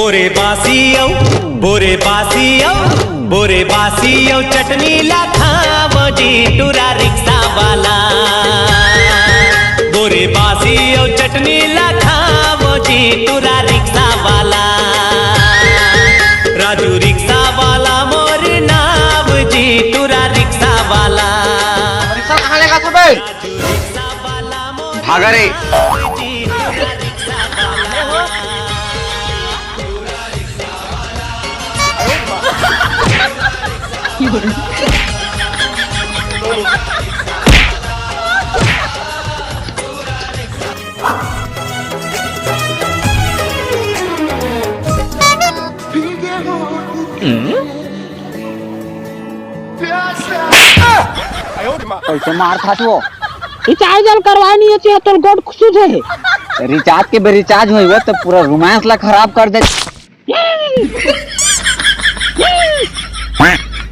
बोरे बासी चटनी ला खावो जी टूरा रिक्शा वाला। बोरे बासी चटनी ला खावो जी टूरा रिक्शा वाला। राजू रिक्शा वाला मोर नाम जी टूरा रिक्शा वाला। रिक्शा कहाँ लेगा तू बे? भागा रे। कैसे मार था तू? रिचार्ज करवानी है तो गोड खुश है। रिचार्ज के रिचार्ज हुई वो तो पूरा रोमांस ला खराब कर दे।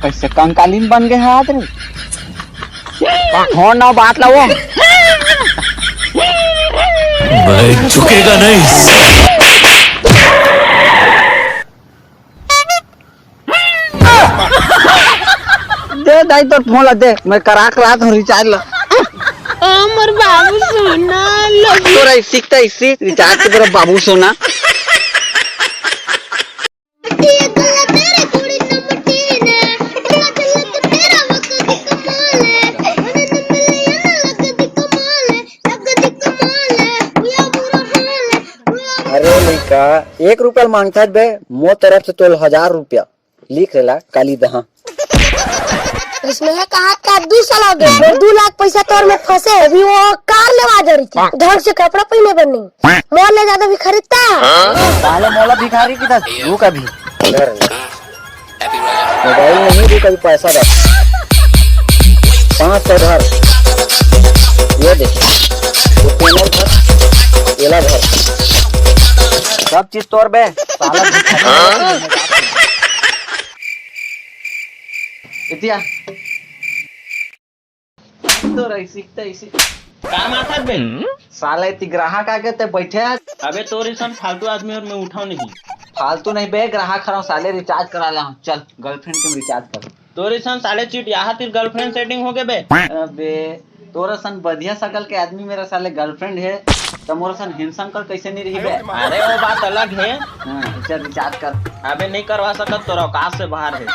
कैसे कंकालीन बन गए हाथ रे। फोन ना बात ला वो। मैं झुकेगा नहीं। दे दाई तो फोन ला दे, मैं करा हूँ रिचार्ज ला। अमर बाबू सोना तोरा सीखता इसी रिचार्ज के तरफ बाबू सोना। अरे लड़का 1 रुपया मांगता बे, मो तरफ से तोल 1000 रुपया लिख रेला काली दहा। इसमें है कहा 2 साल हो गए, 2 लाख पैसा तोर में फंसे। अभी वो कार लेवा जा रही थी, ढंग से कपड़ा पहने बनी। मॉल ले ज्यादा भी खरीदता पहले मोला भिखारी की था तू कभी मोबाइल नहीं दी कभी पैसा दे 500 धर ये देख पेनल भर एला भर सब चीज तोड़ बे साला भिखारी। इतिया तो रही सीखता इसी का माथा बे साला इति ग्राहक आके ते बैठे। अबे तोरे सन फालतू आदमी और मैं उठाऊ नहीं। फालतू नहीं बे ग्राहक खड़ा साले रिचार्ज करा ला। चल गर्लफ्रेंड के रिचार्ज कर। तोरे सन साले चीट यहाँ तेरी गर्लफ्रेंड सेटिंग हो गए बे। अबे तोरा सन बढ़िया शकल के आदमी मेरा साले गर्लफ्रेंड है तो मोरा सन हिंसन कर कैसे नहीं रही बे। अरे वो बात अलग है। चल रिचार्ज कर। अबे नहीं करवा सकत, तोरा औकात से बाहर है।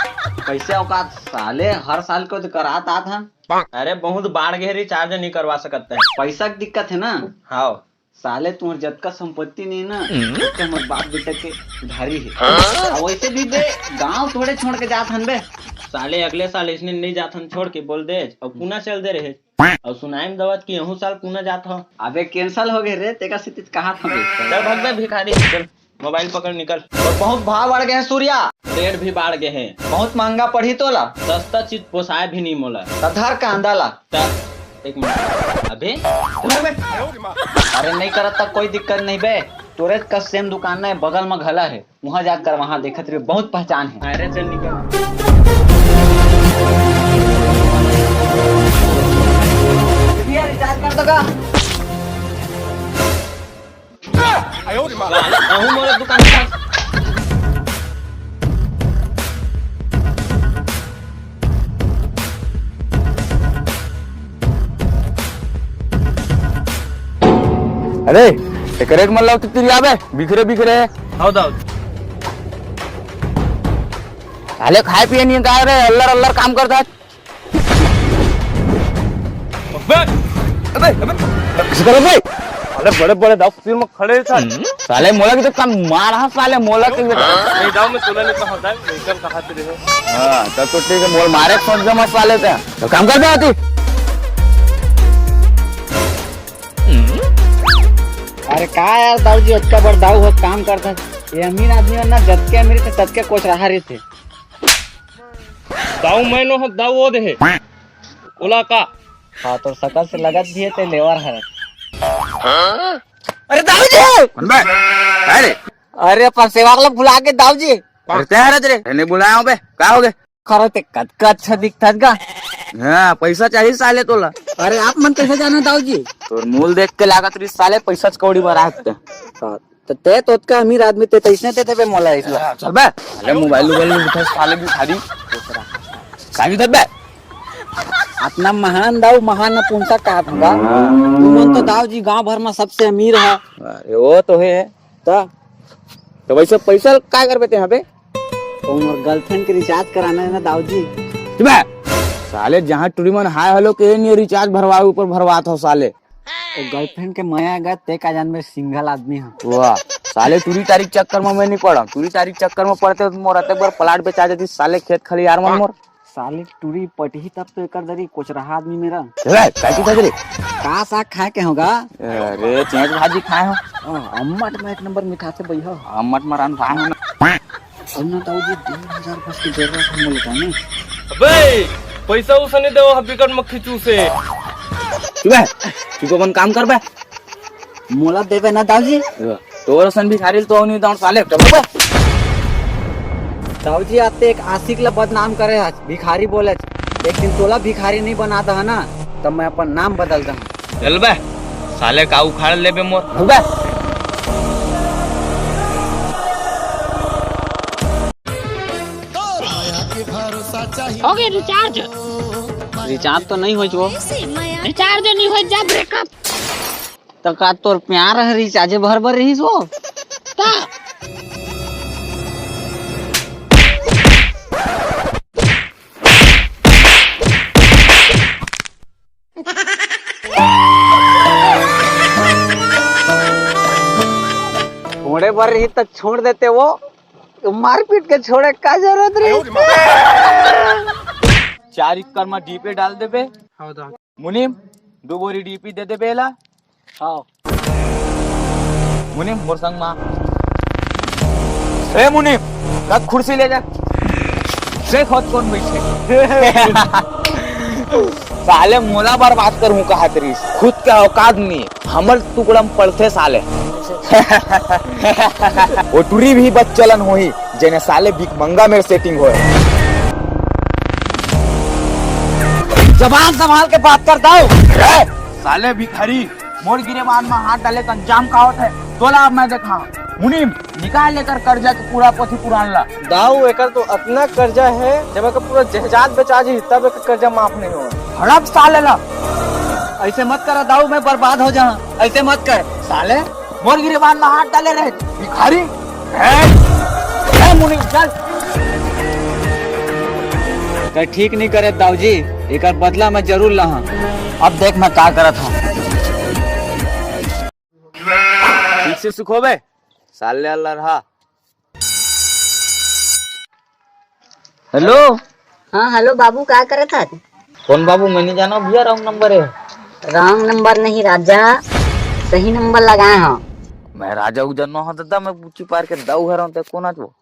कैसे औकात साले हर साल को तो करात आत हम। अरे बहुत बाढ़ गए रिचार्ज नहीं करवा सकते। पैसा की दिक्कत है ना। हाँ साले तुम्हारे जद का संपत्ति नहीं ना तो हमारे बाप बेटा के उधारी है। वैसे भी बे गाँव थोड़े छोड़ के जात हन बे। साले अगले साल इसने नहीं जात हम छोड़ के बोल दे और पुनः चल दे रहे और सुनाई दवत की यहू साल पुनः जात हो। अबे कैंसल हो गए रे तेरा स्थिति कहाँ था बे। चल भाग बे भिखारी, चल मोबाइल पकड़ निकल। और बहुत भाव बढ़ गए हैं सूर्या। रेट भी बढ़ गए हैं। बहुत महंगा पड़ी तोला। सस्ता चीज पोसाए भी नहीं मोला। आधार का अंदाला। एक मिनट अबे अरे नहीं करत तक कोई दिक्कत नहीं बे। तोरे का सेम दुकान है बगल में घला है, वहाँ जाकर वहाँ देखत रहे बहुत पहचान है। अरे चल निकल। रिचार्ज कर दोगा। मोरे दुकान का अरे एक रेट मन लाओ तिरी आबे बिखरे बिखरे हाउ दाऊ साले खाए पिए नहीं का रे अल्लर अल्लर काम करता। अबे किस करो बे। अरे बड़े बड़े दाव सिर में खड़े था। साले मोला की तो काम मार हा साले मोला के नहीं दाव में तोला नहीं कहा था एकदम कहा तेरे हो। हां तब तो ठीक है मोल मारे सोच के मत साले थे तो काम कर दे आती। अरे का यार दाऊ जी अच्छा बड़ दाऊ हो काम करता। ये अमीर आदमी ना जद के अमीर थे तद के कोच रहा रहे थे। दाव मैं नो हक दाव वो दे ओला का। हाँ तो सकल से लगत भी है ते लेवर है। अरे दाऊ जी कौन बे। अरे अरे पर सेवा के बुला के दाऊ जी। अरे तेरे तेरे नहीं बुलाया हूं बे का हो गए। खरो ते कद का अच्छा दिखता का। हां पैसा चाहिए साले तोला। अरे आप मन कैसे जाना दाऊ जी। तोर मूल देख के लागत रही साले पैसा कौड़ी बरात। तो ते तो का अमीर आदमी ते इसने ते बे मोला इसला चल बे अरे मोबाइल में उठा साले भी खाली काजी दे बे अपना महान दाऊ महान पुंसा कहा था तुमन तो दाऊ जी गांव भर में सबसे अमीर है। अरे वो तो है तो वैसे पैसा क्या करबे ते हबे तो उमर गर्लफ्रेंड के रिचार्ज कराना है ना दाऊ जी। बे साले जहां टूरी मन हाय हेलो के नहीं रिचार्ज भरवाए ऊपर भरवात हो साले तो गर्लफ्रेंड के मैं आएगा ते का जान में सिंगल आदमी है। वाह साले टूरी तारीख चक्कर में मैं नहीं पड़ा टूरी तारीख चक्कर में पड़ते मोर अते बार प्लाट बेचा देती साले खेत खलियार में मोर साले टूरी पटी तब तो एकर दरी कुछ रहा आदमी मेरा रे काटी तजरे का साग खाए के होगा। अरे चेंज भाजी खाए हो अम्मट में एक नंबर मिठा से बैठो अम्मट मरान भाई हो और ना दाऊ जी 2000 बस की जरूरत है मोले जाने। अबे पैसा उसने दे वो बिकट मक्खी चूसे बे तू को अपन काम कर बे मोला देवे ना दाऊ जी। तोर सन भिखारी तो नहीं दाऊ साले बे दाऊ जी आते एक आशिक ला बदनाम करे आज भिखारी बोले एक दिन तोला भिखारी नहीं बनाता है ना तब मैं अपन नाम बदल दूं। चल बे साले का उखाड़ ले बे मोर बे हो गए रिचार्ज रिचार्ज तो नहीं हो जो रिचार्ज नहीं हो जा ब्रेकअप तो का तोर प्यार है रिचार्ज भर भर रही सो का थोड़े बार रही तक छोड़ देते वो मारपीट के छोड़े का जरूरत रही। 4 एकड़ में डीपी डाल दे बे मुनीम 2 बोरी डीपी दे दे बेला हाँ मुनीम मोर संग मां ए मुनीम रख कुर्सी ले जा से खुद कौन बैठे साले मोला बर्बाद कर हूं कहा तरी खुद का औकात नहीं हमर टुकड़म पड़ते साले वो टूरी भी बच्चलन होई जेने साले भिक मंगा मेरे सेटिंग होए जबान संभाल के बात करता हूँ। साले भिखारी मोर गिरेबान में हाथ डाले का अंजाम का होता है तोला अब मैं देखा मुनीम निकाल लेकर कर्जा के पूरा पोथी पुरान ला दाऊ एकर तो अपना कर्जा है जब एकर पूरा जहजात बेचा जी तब एकर कर्जा माफ नहीं होगा। हड़प साले ला ऐसे मत कर दाऊ मैं बर्बाद हो जाऊं ऐसे मत कर साले मोर गिरेबान में हाथ डाले रहे भिखारी मुनीम चल तो ठीक नहीं करे दाऊ जी एक बदला मैं जरूर ला। अब देख मैं क्या करत हूँ। ठीक से सुखो बे साले अल्लाह रहा। हेलो हाँ हेलो बाबू क्या करे था? कौन बाबू मैं नहीं जाना भैया रॉन्ग नंबर है। रॉन्ग नंबर नहीं राजा सही नंबर लगाए हो। मैं राजा उजन न होता मैं पूछी पार के दाऊ घर हूं ते कोना तो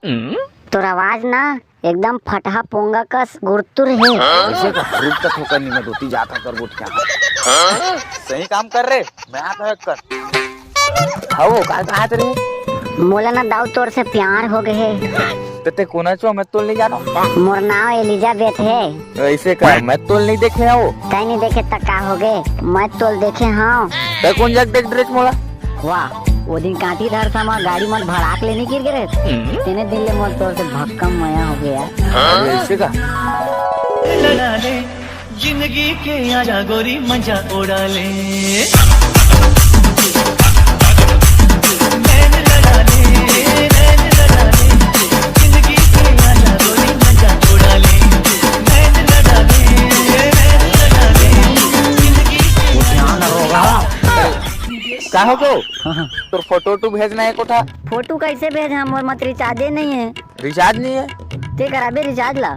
तोर आवाज ना एकदम फटहा पोंगा कस गुरतुर है। ऐसे का रुक तक होकर नहीं मैं धोती जाता कर गोट क्या सही काम कर रहे मैं आता कर हाओ का कहा तेरे मोला ना दाऊ तोर से प्यार हो गए ते कोना चो मैं तो ले जानो मोर नाम एलिजाबेथ है। ऐसे कर मैं तो नहीं देखे हो कहीं नहीं देखे तक का हो गए मैं तोल देखे हाँ। ते कौन जग देख ड्रेस मोला वाह वो दिन काटी धर समा गाड़ी मत भड़ाक लेने गिर गए तेने दिन ले मोर तोर से भक्कम मया हो गया। ऐसे का लड़ा ले जिंदगी के आजा गोरी मजा उड़ा ले नैन लड़ा ले जिंदगी के आजा गोरी मजा उड़ा ले नैन लड़ा ले जिंदगी का हो को तो फोटो टू भेजना है कोठा फोटो कैसे भेज हम और मत रिचार्जे नहीं है रिचार्ज नहीं है ते कराबे रिचार्ज ला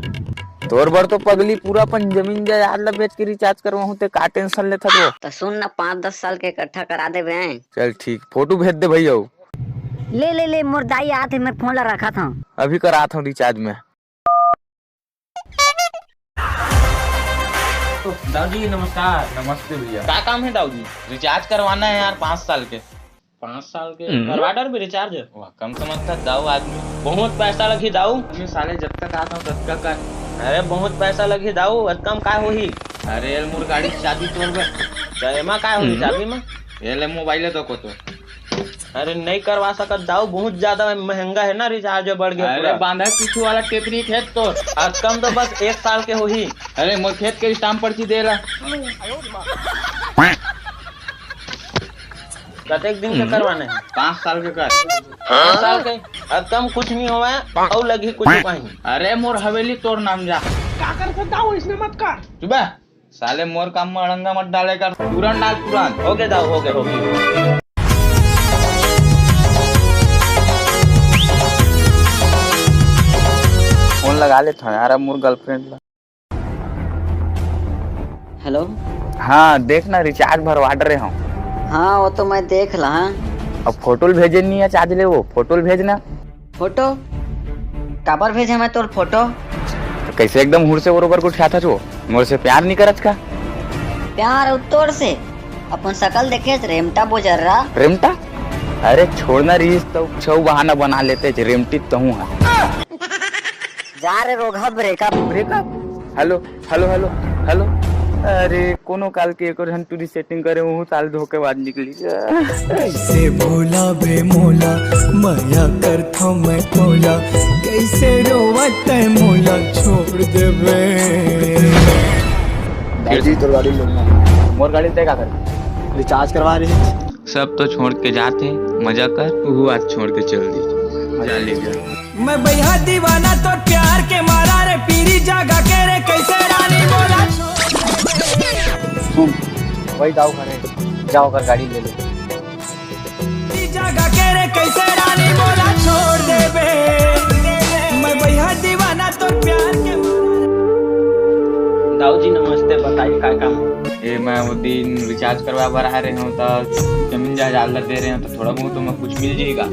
तोर बर तो पगली पूरा अपन जमीन जायदाद ला बेच के रिचार्ज करवाहू ते का टेंशन लेता तो सुन ना 5-10 साल के इकट्ठा करा दे बे। चल ठीक फोटो भेज दे भैया ले मोर दाई आते मैं फोन ला रखा था अभी कराता हूँ रिचार्ज में। दाऊ जी नमस्कार। नमस्ते भैया क्या काम है दाऊ जी? रिचार्ज करवाना है यार 5 साल के 5 साल के करवा डर भी रिचार्ज वाह कम समझता दाऊ आदमी बहुत पैसा लगी दाऊ। मैं साले जब तक आता हूँ तब तक कर अरे बहुत पैसा लगी दाऊ कम का होही। अरे मोर गाड़ी चाबी तोड़ बे एमा का होही चाबी में ये ले मोबाइल तो को तो अरे नहीं करवा सकत दाऊ, बहुत ज्यादा महंगा है ना, रिचार्ज बढ़ गया अरे पूरा। बांधा पीछू वाला टेपरी खेत तो। आज कम तो बस 1 साल के हो ही। अरे मोर खेत के स्टाम्प पर्ची दे रहा। कतेक दिन के करवाने हैं? 5 साल के कर। 5 साल के। अब कम कुछ नहीं हुआ है और लगी कुछ कहीं। अरे मोर हवेली तोर नाम जा। क्या कर दाऊ इसने मत कर। चुप साले मोर काम में अड़ंगा मत डाले कर, तुरंत डाल तुरंत। हो गए दाऊ, हो गए। फोन लगा ले था यार मोर गर्लफ्रेंड। हेलो। हाँ देखना रिचार्ज भरवा रहे हूँ। हाँ वो तो मैं देख रहा। अब फोटो भेजे नहीं है चार्ज ले, वो फोटो भेजना। फोटो काबर भेजे मैं तोर फोटो? तो कैसे एकदम हुर से बरोबर को था जो मोर से प्यार नहीं करत का? प्यार उत्तोर से अपन शकल देखे रेमटा बोजर रहा। रेमटा? अरे छोड़ना रीस तो छौ बहाना बना लेते रेमटी तो हूँ। जा रे रोगा breakup. Breakup? Hello hello hello hello. अरे कोनो काल के एक और हम टूरी सेटिंग करे हूँ, साल धोखेबाज निकली। कैसे भोला बे मोला माया करथा मैं तोला, कैसे रोवत है मोला छोड़ देबे। दादी तो गाड़ी लेना, मोर गाड़ी तय का कर रिचार्ज करवा रही है। सब तो छोड़ के जाते मजा कर, तू आज छोड़ के चल दी जा ले जा। मैं भैया दीवाना तो प्यार के मारा रे, पीरी जागा के रे कैसे रानी बोला। सुन वही दाऊ करे, जाओ कर गाड़ी ले लो। जागा के रे कैसे रानी बोला छोड़ देबे, मैं भैया दीवाना तो प्यार के। दाऊ जी नमस्ते, बताइए क्या काम है? ये मैं वो दिन रिचार्ज करवा रहा रहे हूँ तो जमीन जायदाद दे रहे हैं तो थोड़ा बहुत तो मैं कुछ मिल जाएगा।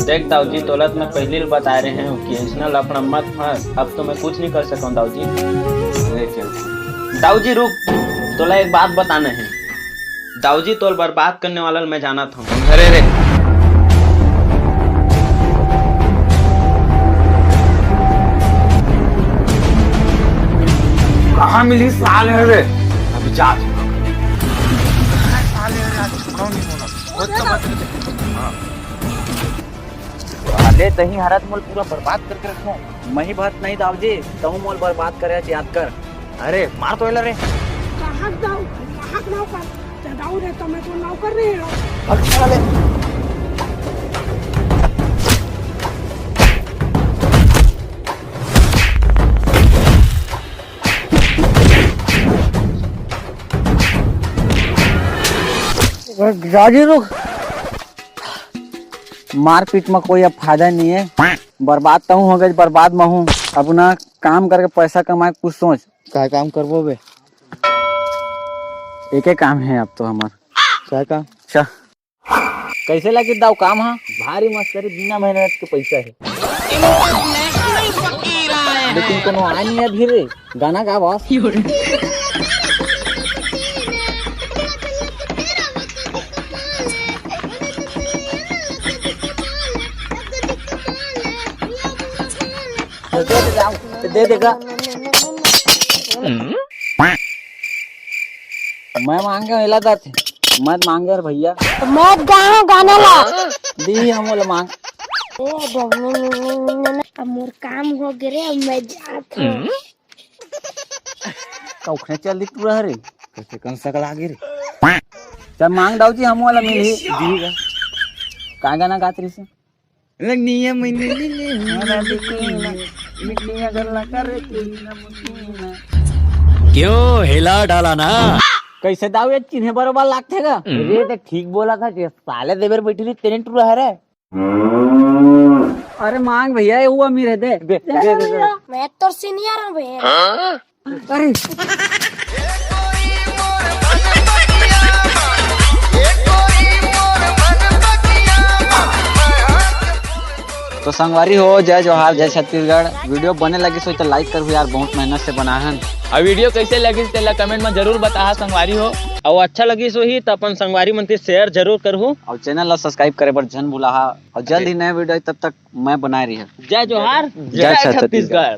देख दाऊ जी, तोलत में पहले बता रहे हैं कि इसना लफड़ा मत फंस, अब तो मैं कुछ नहीं कर सकता हूँ दाऊ जी। ले चल। दाऊ जी रुक, तोला एक बात बताना है। दाऊ जी तोल बर्बाद करने वाला मैं जाना था। अरे रे कहाँ मिली साल है रे? अभी जा अरे तही हरत मोल पूरा बर्बाद करके रखो। मैं ही बात नहीं दाऊ जी, तहु मोल बर्बाद करे याद कर। अरे मार तो रे कहाँ दाऊ नौकर क्या दाऊ रे, तो मैं तो नौकर नहीं हूँ। राजी रुक, मारपीट में कोई अब फायदा नहीं है। बर्बाद तो हो गए, बर्बाद में हूँ। अपना काम करके पैसा कमाए, कुछ सोच क्या काम करबो बे। एक ही काम है अब तो हमार। क्या काम? अच्छा कैसे लगे दाऊ काम? हाँ भारी मस्करी, बिना मेहनत के पैसा है। लेकिन कोनो आ नहीं है धीरे गाना गा बस। दे देगा। मैं मांगे हिला थे, मत मांगे रे भैया। मैं गाँव गाना ला दी हम मांग। अब मोर काम हो गए रे, अब मैं जात हूँ। कौखने चल दी पूरा रे, कैसे कन सकल आगे रे। जब मांग दाऊ जी हम वाला मिली दी का गाना गात रही से लगनिया मैंने क्यों हिला डाला ना? कैसे दाऊ ये चिन्हे बरोबर लागते का? अरे तो ठीक बोला था, जे साले देवर बैठी थी तेरे टूरा है रे। अरे मांग भैया, ये हुआ अमीर है। दे दे दे दे। मैं तो सीनियर हूँ भैया। अरे तो संगवारी हो, जय जोहार, जय छत्तीसगढ़। वीडियो बने लगी सो तो लाइक कर यार, बहुत मेहनत से बना है। और वीडियो कैसे लगी तेला कमेंट में जरूर बता संगवारी हो, और अच्छा लगी सो ही तो अपन संगवारी मन शेयर जरूर करू, और चैनल ला सब्सक्राइब करे पर जन भूला। और जल्द ही नए वीडियो, तब तक मैं बनाए रही है। जय जोहार, जय जय छत्तीसगढ़।